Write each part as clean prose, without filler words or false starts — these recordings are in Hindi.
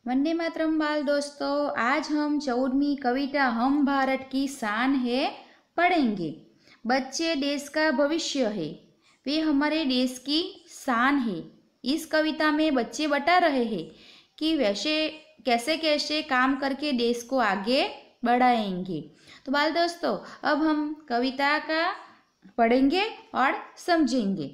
वंदे मातरम बाल दोस्तों, आज हम 14वीं कविता हम भारत की शान है पढ़ेंगे। बच्चे देश का भविष्य है, वे हमारे देश की शान है। इस कविता में बच्चे बता रहे हैं कि वैसे कैसे कैसे काम करके देश को आगे बढ़ाएंगे। तो बाल दोस्तों, अब हम कविता का पढ़ेंगे और समझेंगे।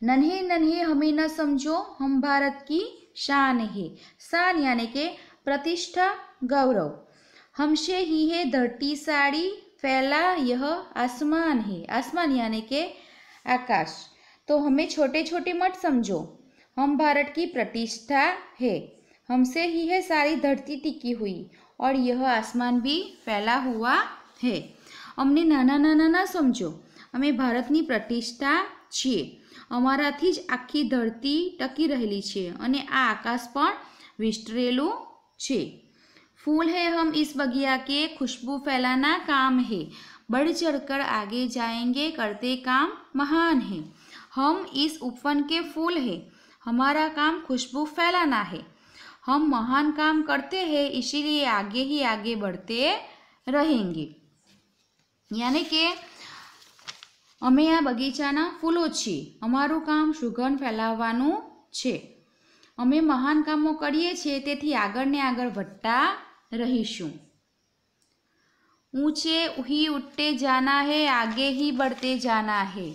नन्हे नन्हे हमें न समझो, हम भारत की शान है। शान यानी के प्रतिष्ठा, गौरव। हमसे ही है धरती सारी, फैला यह आसमान है। आसमान यानी के आकाश। तो हमें छोटे छोटे मत समझो, हम भारत की प्रतिष्ठा है। हमसे ही है सारी धरती टिकी हुई और यह आसमान भी फैला हुआ है। अमने नाना नाना ना समझो, અમે ભારતની પ્રતિષ્ઠા છીએ। અમારાથી જ આખી ધરતી ટકી રહેલી છે અને આ આકાશ પણ વિસ્તરેલું છે। फूल है हम इस बगिया के, खुशबू फैलाना काम है। बढ़ चढ़कर आगे जाएंगे, करते काम महान है। हम इस उपवन के फूल है, हमारा काम खुशबू फैलाना है। हम महान काम करते हैं, इसीलिए आगे ही आगे बढ़ते रहेंगे। यानी कि અમે આ બગીચાના ફૂલો છીએ, અમારું કામ સુગંધ ફેલાવવાનું છે। અમે મહાન કામો કરીએ છીએ, તેથી આગળ ને આગળ વધતા રહીશું। ऊंचे ही उठते जाना है, आगे ही बढ़ते जाना है।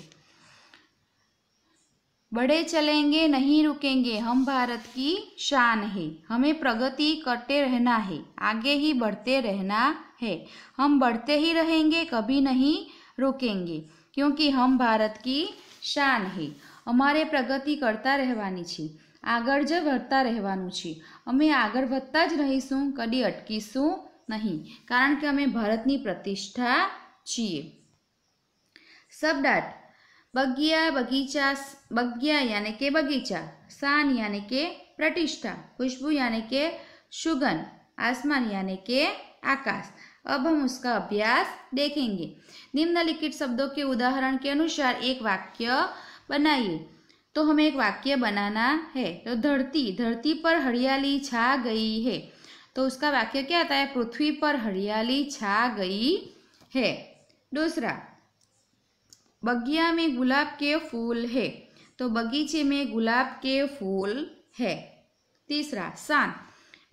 बढ़े चलेंगे नहीं रुकेंगे, हम भारत की शान है। हमें प्रगति करते रहना है, आगे ही बढ़ते रहना है। हम बढ़ते ही रहेंगे, कभी नहीं रुकेंगे, क्योंकि हम भारत की शान है। अमारे प्रगति करता રહેવાની છે, આગળ જ વધતા રહેવાનું છે। અમે આગળ વધતા જ રહીશું, કદી અટકીશું નહીં, કારણ કે અમે ભારતની પ્રતિષ્ઠા છીએ। શબ્દાર્થ: બગિયા, બગીચા। બગિયા यानी के बगीचा, शान यानी के प्रतिष्ठा, खुशबू यानी के सुगंध, आसमान यानी के आकाश। अब हम उसका अभ्यास देखेंगे। निम्नलिखित शब्दों के उदाहरण के अनुसार एक वाक्य बनाइए। तो हमें एक वाक्य बनाना है। तो धरती, धरती पर हरियाली छा गई है। तो उसका वाक्य क्या आता है? पृथ्वी पर हरियाली छा गई है। दूसरा, बगिया में गुलाब के फूल है। तो बगीचे में गुलाब के फूल है। तीसरा, शान,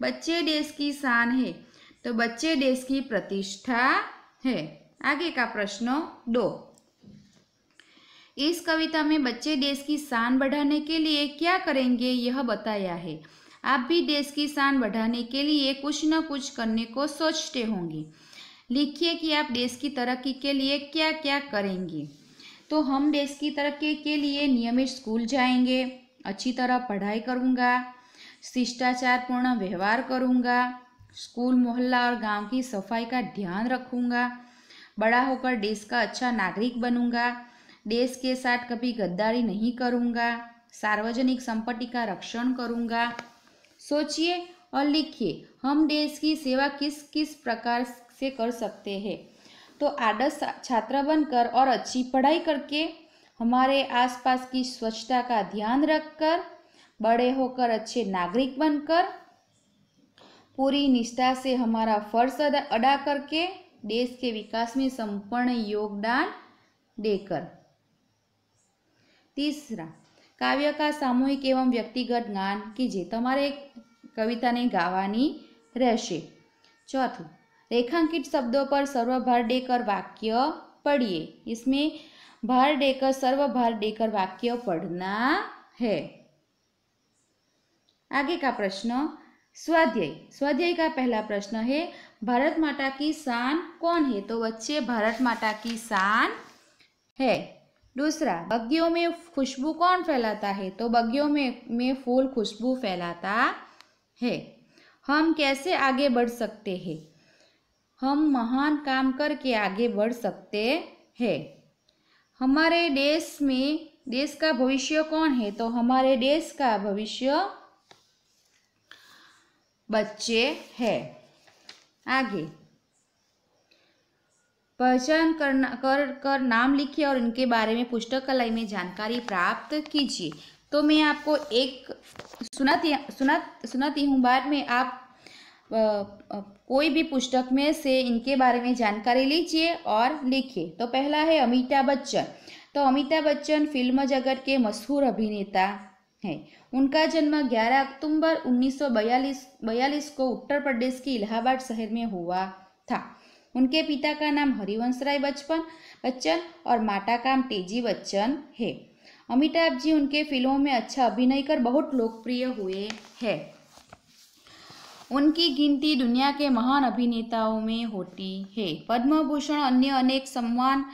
बच्चे देश की शान है। तो बच्चे देश की प्रतिष्ठा है। आगे का प्रश्न 2, इस कविता में बच्चे देश की शान बढ़ाने के लिए क्या करेंगे यह बताया है। आप भी देश की शान बढ़ाने के लिए कुछ न कुछ करने को सोचते होंगे। लिखिए कि आप देश की तरक्की के लिए क्या क्या करेंगे। तो हम देश की तरक्की के लिए नियमित स्कूल जाएंगे, अच्छी तरह पढ़ाई करूँगा, शिष्टाचारपूर्ण व्यवहार करूँगा, स्कूल, मोहल्ला और गांव की सफाई का ध्यान रखूँगा, बड़ा होकर देश का अच्छा नागरिक बनूँगा, देश के साथ कभी गद्दारी नहीं करूँगा, सार्वजनिक संपत्ति का रक्षण करूँगा। सोचिए और लिखिए, हम देश की सेवा किस किस प्रकार से कर सकते हैं। तो आदर्श छात्र बनकर और अच्छी पढ़ाई करके, हमारे आसपास की स्वच्छता का ध्यान रखकर, बड़े होकर अच्छे नागरिक बनकर, पूरी निष्ठा से हमारा फर्ज अदा करके, देश के विकास में संपूर्ण योगदान देकर। तीसरा, काव्य का सामूहिक एवं व्यक्तिगत गान कीजिए। તમારે कविताने गावानी રહેશે। चौथું, रेखांकित शब्दों पर सर्वभार देकर वाक्य पढ़िए। इसमें भार देकर, सर्वभार देकर वाक्य पढ़ना है। आगे का प्रश्न स्वाध्याय। स्वाध्याय का पहला प्रश्न है, भारत माता की शान कौन है। तो बच्चे, भारत माता की शान है। दूसरा, बगियों में खुशबू कौन फैलाता है। तो बगियों में फूल खुशबू फैलाता है। हम कैसे आगे बढ़ सकते हैं। हम महान काम करके आगे बढ़ सकते हैं। हमारे देश में, देश का भविष्य कौन है। तो हमारे देश का भविष्य बच्चे है। आगे, पहचान कर नाम लिखिए और इनके बारे में पुस्तकालय में जानकारी प्राप्त कीजिए। तो मैं आपको एक सुनाती हूँ, बाद में आप कोई भी पुस्तक में से इनके बारे में जानकारी लीजिए और लिखिए। तो पहला है अमिताभ बच्चन। तो अमिताभ बच्चन फिल्म जगत के मशहूर अभिनेता हैं। उनका जन्म 11 अक्टूबर 1942 को उत्तर प्रदेश के इलाहाबाद शहर में हुआ था। उनके पिता का नाम हरिवंश राय बच्चन और माता का नाम तेजी बच्चन है। अमिताभ जी उनके फिल्मों में अच्छा अभिनय कर बहुत लोकप्रिय हुए हैं। उनकी गिनती दुनिया के महान अभिनेताओं में होती है। पद्म भूषण अन्य अनेक सम्मान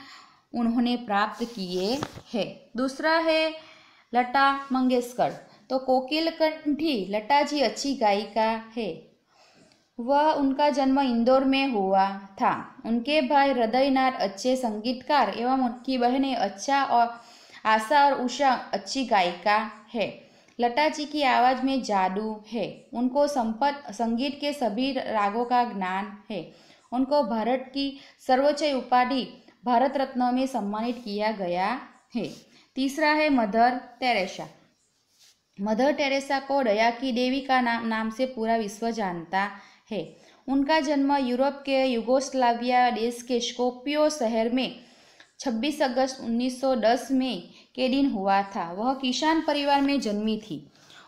उन्होंने प्राप्त किए हैं। दूसरा है लता मंगेशकर। तो कोकिल कंठी लता जी अच्छी गायिका है। वह उनका जन्म इंदौर में हुआ था। उनके भाई हृदयनाथ अच्छे संगीतकार एवं उनकी बहनें आशा और उषा अच्छी गायिका है। लता जी की आवाज़ में जादू है। उनको संगीत के सभी रागों का ज्ञान है। उनको भारत की सर्वोच्च उपाधि भारत रत्न में सम्मानित किया गया है। तीसरा है मदर टेरेसा। मदर टेरेसा को दया की देवी का नाम से पूरा विश्व जानता है। उनका जन्म यूरोप के युगोस्लाविया देश के स्कोपियो शहर में 26 अगस्त 1910 में के दिन हुआ था। वह किसान परिवार में जन्मी थी।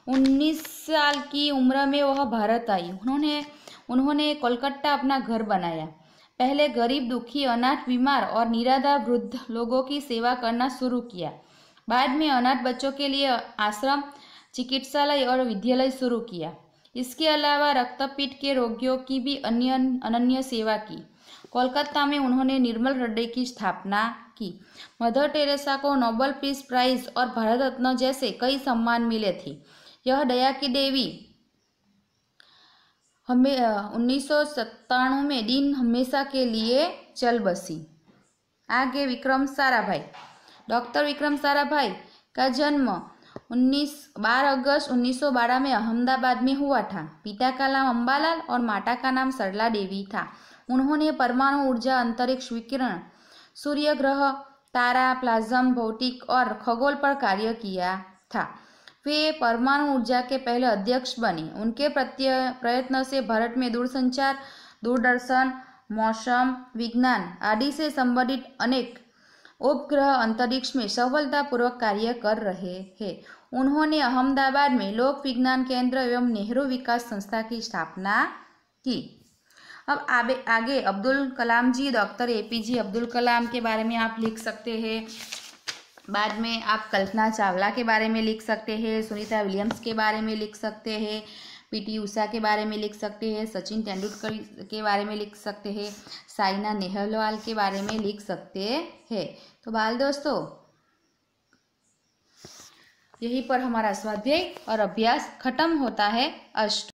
19 साल की उम्र में वह भारत आई। उन्होंने कोलकाता अपना घर बनाया। पहले गरीब, दुखी, अनाथ, बीमार और निराधार वृद्ध लोगों की सेवा करना शुरू किया। बाद में अनाथ बच्चों के लिए आश्रम, चिकित्सालय और विद्यालय शुरू किया। इसके अलावा रक्तपीठ के रोगियों की भी अनन्य सेवा की। कोलकाता में उन्होंने निर्मल हृदय की स्थापना की। मदर टेरेसा को नोबेल पीस प्राइज और भारत रत्न जैसे कई सम्मान मिले थे। यह दया की देवी 1997 में दिन हमेशा के लिए चल बसी। आगे विक्रम साराभाई। डॉक्टर विक्रम साराभाई का जन्म 12 अगस्त 1912 में अहमदाबाद में हुआ था। पिता का नाम अंबालाल और माता का नाम सरला देवी था। उन्होंने परमाणु ऊर्जा, अंतरिक्ष विकिरण, सूर्य ग्रह, तारा, प्लाज्म, भौतिक और खगोल पर कार्य किया था। वे परमाणु ऊर्जा के पहले अध्यक्ष बने। उनके प्रयत्न से भारत में दूरसंचार, दूरदर्शन, मौसम विज्ञान आदि से संबंधित अनेक उपग्रह अंतरिक्ष में सफलतापूर्वक कार्य कर रहे हैं। उन्होंने अहमदाबाद में लोक विज्ञान केंद्र एवं नेहरू विकास संस्था की स्थापना की। अब आगे अब्दुल कलाम जी। डॉक्टर APJ अब्दुल कलाम के बारे में आप लिख सकते हैं। बाद में आप कल्पना चावला के बारे में लिख सकते हैं, सुनीता विलियम्स के बारे में लिख सकते हैं, PT उषा के बारे में लिख सकते हैं, सचिन तेंदुलकर के बारे में लिख सकते हैं, साइना नेहवाल के बारे में लिख सकते हैं। तो बाल दोस्तों, यहीं पर हमारा स्वाध्याय और अभ्यास खत्म होता है। अस्तु।